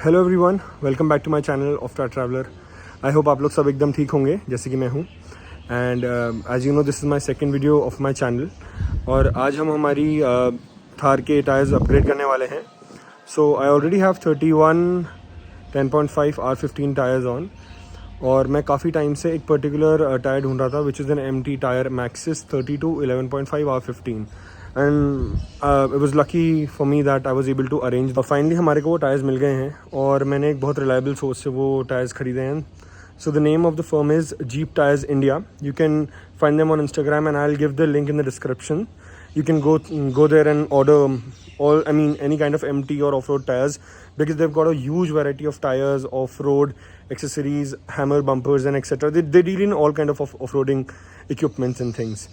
Hello everyone, welcome back to my channel of traveller. I hope आप लोग सब एकदम ठीक होंगे जैसे कि मैं हूँ। And as you know this is my second video of my channel. और आज हम हमारी थार के टायर्स अपग्रेड करने वाले हैं। So I already have 31 10.5 R15 tyres on. और मैं काफ़ी टाइम से एक पर्टिकुलर टायर ढूंढ रहा था which is an MT tyre Maxxis 32 11.5 R15 and it was lucky for me that I was able to arrange. Finally हमारे को वो टायर्स मिल गए हैं और मैंने एक बहुत रिलायबल सोर्स से वो टायर्स खरीदे हैं। So the name of the firm is jeep tyres India. You can find them on Instagram and I'll give the link in the description. You can go there and order any kind of MT or off-road tires, because they've got a huge variety of tires, off-road accessories, hammer bumpers and etc. They deal in all kind of off-roading equipments and things.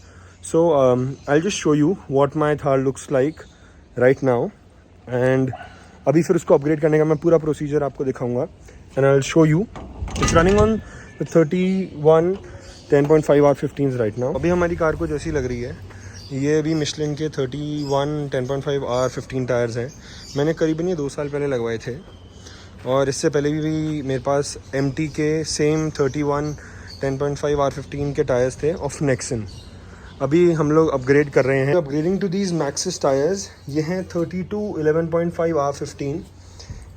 So I'll just show you what my Thar looks like right now, and अभी फिर उसको upgrade करने का मैं पूरा procedure आपको दिखाऊंगा and I'll show you. It's running on the 31 10.5 R15s right now. अभी हमारी कार को जैसी लग रही है, ये भी मिशलिन के 31 10.5 R15 टायर्स हैं। मैंने करीबन ये 2 साल पहले लगवाए थे और इससे पहले भी मेरे पास MT के सेम 31 10.5 R15 के टायर्स थे ऑफ नेक्सन। अभी हम लोग अपग्रेड कर रहे हैं। Upgrading to these Maxxis tyres, ये हैं 32 11.5 R15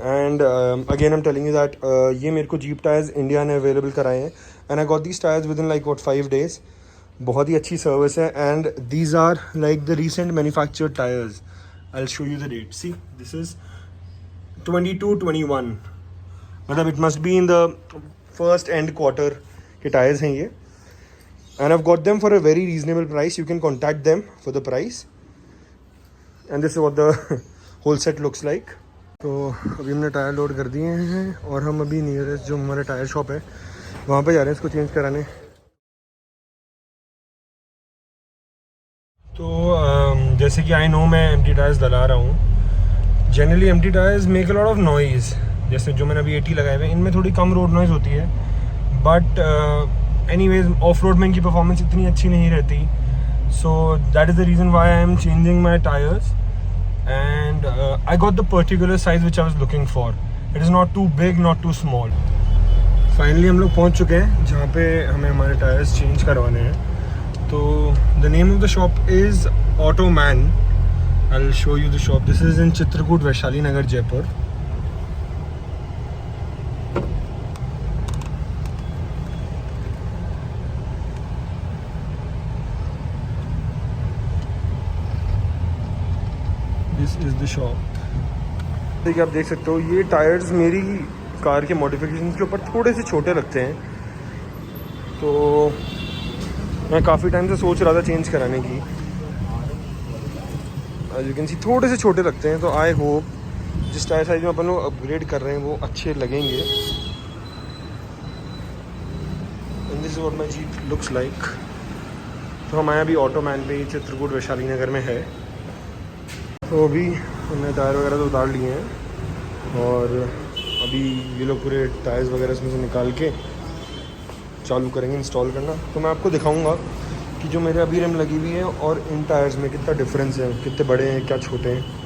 and again I am telling you that ये मेरे को जीप टायर्स इंडिया ने अवेलेबल कराए हैं and I got these tyres within like 5 days। बहुत ही अच्छी सर्विस है and these are like the recent manufactured tyres. I will show you the date. See this is 22-21, मतलब it must be in the first and quarter के tyres हैं ये। And I've got them for a very reasonable price. You can contact them for the price. And this is what the whole set looks like. तो अभी हमने tyre load कर दिए हैं और हम अभी नियरेस्ट जो हमारा टायर शॉप है वहाँ पे जा रहे हैं इसको चेंज कराने। तो जैसे कि आई नो मैं MT टायर्स डला रहा हूँ। Generally MT tyres make a lot of noise. जैसे जो मैंने अभी 80 लगाए हुए हैं, इनमें थोड़ी कम रोड नॉइज़ होती है, बट एनीवेज ऑफ रोड में इनकी परफॉर्मेंस इतनी अच्छी नहीं रहती। So that is the reason why I am changing my tyres and I got the particular size which I was looking for. It is not too big not too small. Finally हम लोग पहुंच चुके हैं जहाँ पे हमें हमारे tyres change करवाने हैं। तो the name of the shop is ottoman. I will show you the shop. This is in Chitrakoot, Vaishali Nagar, Jaipur. This is the shop. देखिए आप देख सकते हो ये टायर्स मेरी कार के मॉडिफिकेशन के ऊपर थोड़े से छोटे लगते हैं, तो मैं काफ़ी टाइम से सोच रहा था चेंज कराने की। एज यू कैन सी थोड़े से छोटे लगते हैं, तो आई होप जिस टायर साइज में अपन लोग अपग्रेड कर रहे हैं वो अच्छे लगेंगे। And this is what my jeep looks like. तो हमारे अभी ऑटोमैन पे चित्रकूट वैशाली नगर में है। तो अभी हमने टायर वगैरह तो उतार लिए हैं और अभी ये लोग पूरे टायर्स वगैरह इसमें से निकाल के चालू करेंगे इंस्टॉल करना। तो मैं आपको दिखाऊंगा कि जो मेरे अभी रिम लगी हुई है और इन टायर्स में कितना डिफरेंस है, कितने बड़े हैं क्या छोटे हैं।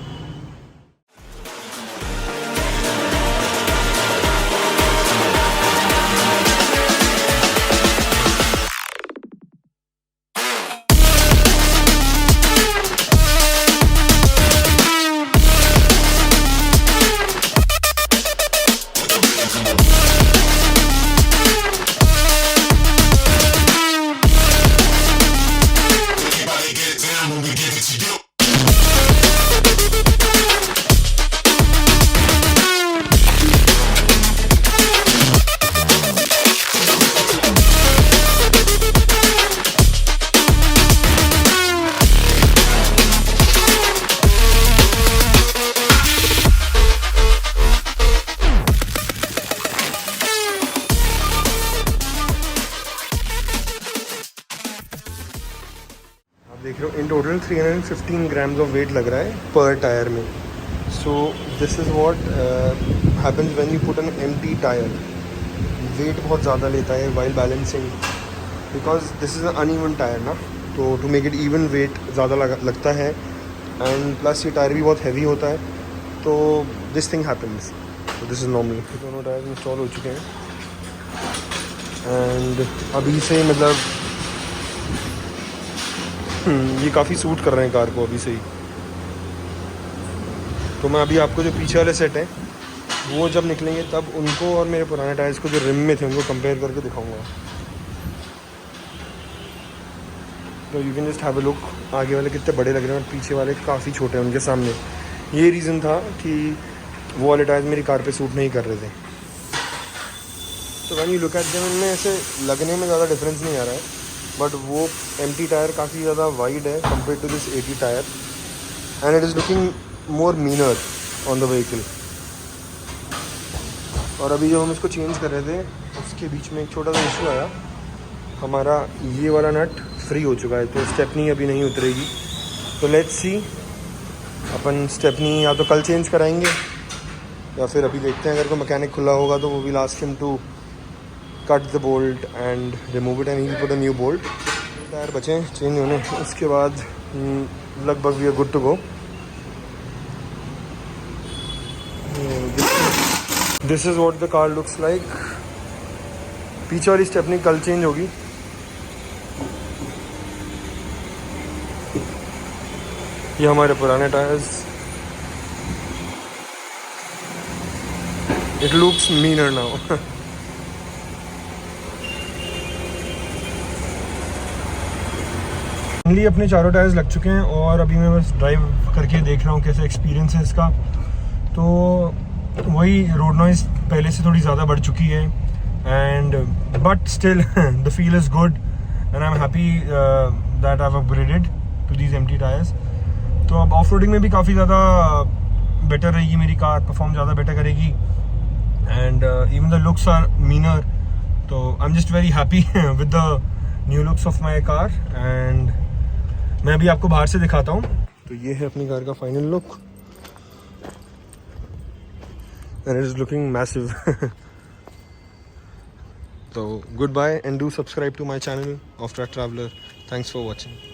देख रहे हो in total 315 grams of weight लग रहा है पर टायर में। So this is what happens when you put an MT tyre. Weight बहुत ज़्यादा लेता है while balancing, because this is uneven tyre ना, तो to make it even weight ज़्यादा लगता है एंड प्लस ये टायर भी बहुत हैवी होता है, तो दिस थिंग हैपन्स। तो दिस इज़ नॉर्मल। दोनों टायर इंस्टॉल हो चुके हैं एंड अभी से मतलब ये काफ़ी सूट कर रहे हैं कार को अभी से ही। तो मैं अभी आपको जो पीछे वाले सेट हैं वो जब निकलेंगे तब उनको और मेरे पुराने टायर्स को जो रिम में थे उनको कंपेयर करके दिखाऊंगा। तो you can just have a look, आगे वाले कितने बड़े लग रहे हैं और पीछे वाले काफ़ी छोटे हैं उनके सामने। ये रीज़न था कि वो वाले टायर्स मेरी कार पे सूट नहीं कर रहे थे। तो when you look at them इनमें ऐसे लगने में ज़्यादा डिफरेंस नहीं आ रहा है, बट वो एम्प्टी टायर काफ़ी ज़्यादा वाइड है compare to this 80 tyre and it is looking more meaner on the vehicle. और अभी जब हम इसको चेंज कर रहे थे उसके बीच में एक छोटा सा इशू आया, हमारा ये वाला नट फ्री हो चुका है तो स्टेपनी अभी नहीं उतरेगी। तो लेट्स सी, अपन स्टेपनी या तो कल चेंज कराएंगे या फिर अभी देखते हैं, अगर कोई मैकेनिक खुला होगा तो वो भी last him to cut the bolt and remove it and he put a new bolt. Tyre बचे चेंज होने, उसके बाद लगभग we are good to go. This is what the car looks like. पीछे वाली स्टेपनी कल चेंज होगी। ये हमारे पुराने tyres, it looks meaner now. Finally अपने चारों टायर्स लग चुके हैं और अभी मैं बस ड्राइव करके देख रहा हूँ कैसा एक्सपीरियंस है इसका। तो वही रोड नॉइज़ पहले से थोड़ी ज़्यादा बढ़ चुकी है and but still the feel is good and I am happy that I have upgraded to these MT tyres. तो अब ऑफ रोडिंग में भी काफ़ी ज़्यादा बेटर रहेगी मेरी कार, परफॉर्म ज़्यादा बेटर करेगी and even the looks are meaner. तो I am just very happy with the new looks of my car and मैं अभी आपको बाहर से दिखाता हूँ। तो ये है अपनी कार का final look and it is looking massive. So goodbye and do subscribe to my channel Off Track Traveler. Thanks for watching.